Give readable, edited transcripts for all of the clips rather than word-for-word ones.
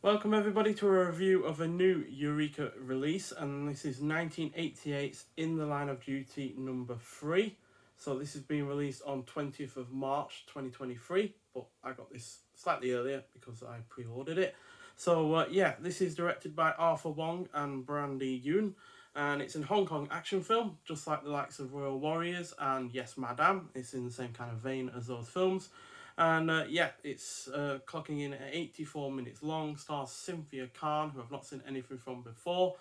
Welcome everybody to a review of a new Eureka release, and this is 1988's In the Line of Duty number 3. So this is being released on 20th of March 2023, but I got this slightly earlier because I pre-ordered it. So yeah, this is directed by Arthur Wong and Brandy Yoon, and it's a Hong Kong action film, just like the likes of Royal Warriors and Yes Madame. It's in the same kind of vein as those films. And yeah, it's clocking in at 84 minutes long. Stars Cynthia Khan, who I've not seen anything from before,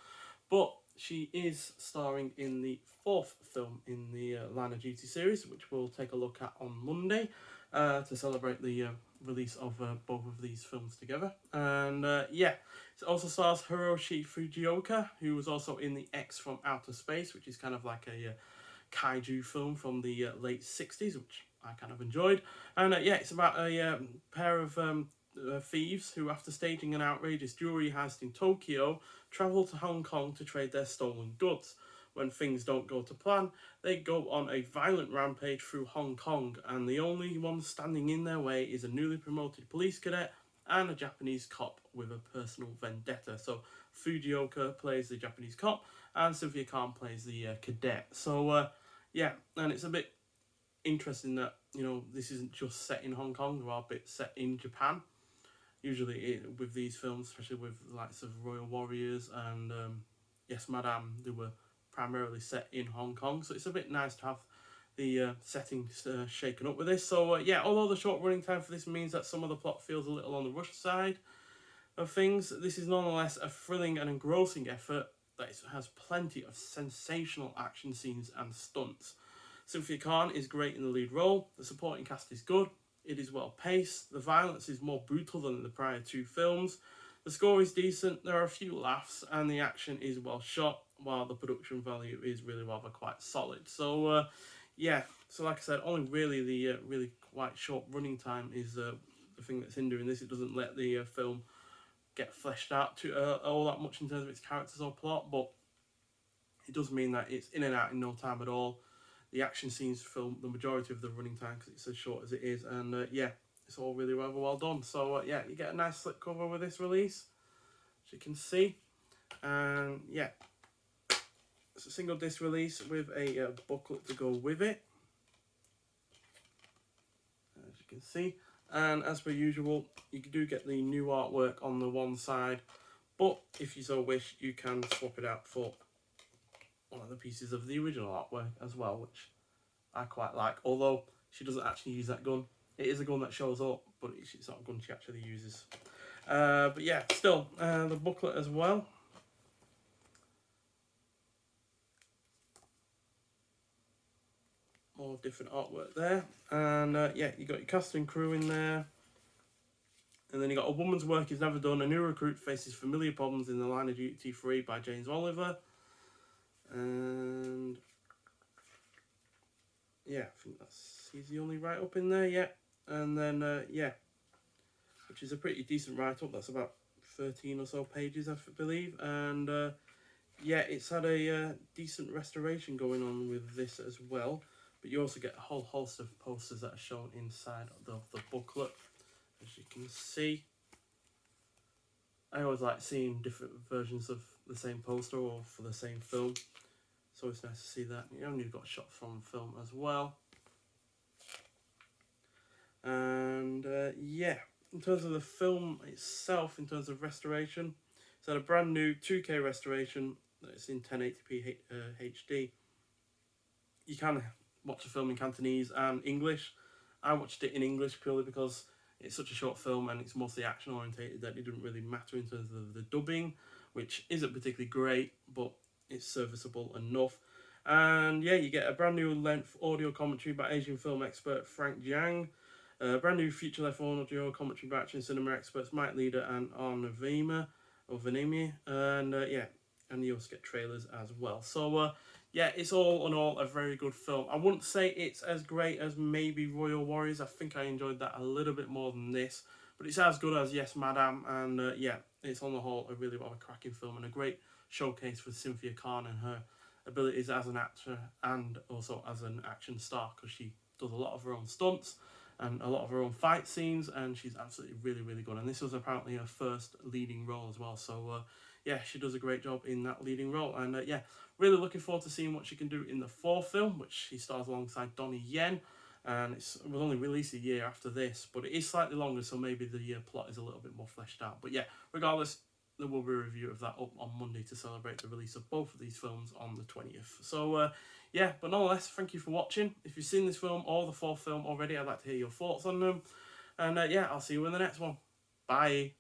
but she is starring in the fourth film in the Line of Duty series, which we'll take a look at on Monday to celebrate the release of both of these films together. And yeah, it also stars Hiroshi Fujioka, who was also in the X from Outer Space, which is kind of like a kaiju film from the late 60s, which I kind of enjoyed. And yeah, it's about a pair of thieves who, after staging an outrageous jewelry heist in Tokyo, travel to Hong Kong to trade their stolen goods. When things don't go to plan, they go on a violent rampage through Hong Kong, and the only one standing in their way is a newly promoted police cadet and a Japanese cop with a personal vendetta. So Fujioka plays the Japanese cop, and Cynthia Khan plays the cadet. So yeah, and it's a bit interesting that this isn't just set in Hong Kong. There are bits set in Japan. Usually, with these films, especially with the likes of Royal Warriors and Yes Madame, they were primarily set in Hong Kong. So it's a bit nice to have the settings shaken up with this. So yeah, although the short running time for this means that some of the plot feels a little on the rush side of things, this is nonetheless a thrilling and engrossing effort that has plenty of sensational action scenes and stunts. Cynthia Khan is great in the lead role, the supporting cast is good, it is well paced, the violence is more brutal than the prior two films, the score is decent, there are a few laughs, and the action is well shot, while the production value is really rather quite solid. So yeah, so like I said, only really the really quite short running time is the thing that's hindering this. It doesn't let the film get fleshed out to all that much in terms of its characters or plot, but it does mean that it's in and out in no time at all. The action scenes film the majority of the running time because it's as short as it is, and yeah, it's all really rather well done. So yeah, you get a nice slipcover with this release, as you can see, and yeah, it's a single disc release with a booklet to go with it, as you can see. And as per usual, you do get the new artwork on the one side, but if you so wish, you can swap it out for one of the pieces of the original artwork as well, which I quite like. Although she doesn't actually use that gun. It is a gun that shows up, but it's not a gun she actually uses. But yeah, still, the booklet as well. More different artwork there. And yeah, you got your cast and crew in there. And then you got A Woman's Work Is Never Done. A new recruit faces familiar problems in the Line of Duty 3 by James Oliver. And yeah, I think he's the only write-up in there, yeah. And then, yeah, which is a pretty decent write-up. That's about 13 or so pages, I believe. And yeah, it's had a decent restoration going on with this as well. But you also get a whole host of posters that are shown inside of the booklet, as you can see. I always like seeing different versions of the same poster or for the same film. So it's nice to see that. You only got shots from film as well. And yeah, in terms of the film itself, in terms of restoration, it's had a brand new 2K restoration that's in 1080p HD. You can watch the film in Cantonese and English. I watched it in English purely because it's such a short film and it's mostly action orientated that it didn't really matter in terms of the dubbing, which isn't particularly great, but it's serviceable enough. And yeah, you get a brand new length audio commentary by Asian film expert Frank Jiang, a brand new feature length audio commentary by action cinema experts Mike Leader and Arne Wemer, or Venemi, and yeah, and you also get trailers as well. So yeah, it's all in all a very good film. I wouldn't say it's as great as maybe Royal Warriors. I think I enjoyed that a little bit more than this, but it's as good as Yes Madame, and yeah, it's on the whole a really rather cracking film and a great showcase for Cynthia Khan and her abilities as an actor and also as an action star, because she does a lot of her own stunts and a lot of her own fight scenes, and she's absolutely really good. And this was apparently her first leading role as well. So yeah, she does a great job in that leading role. And yeah, really looking forward to seeing what she can do in the fourth film, which she stars alongside Donnie Yen. And it was only released a year after this, but it is slightly longer, so maybe the plot is a little bit more fleshed out. But yeah, regardless, there will be a review of that up on Monday to celebrate the release of both of these films on the 20th. So yeah, but nonetheless, thank you for watching. If you've seen this film or the fourth film already, I'd like to hear your thoughts on them. And yeah, I'll see you in the next one. Bye.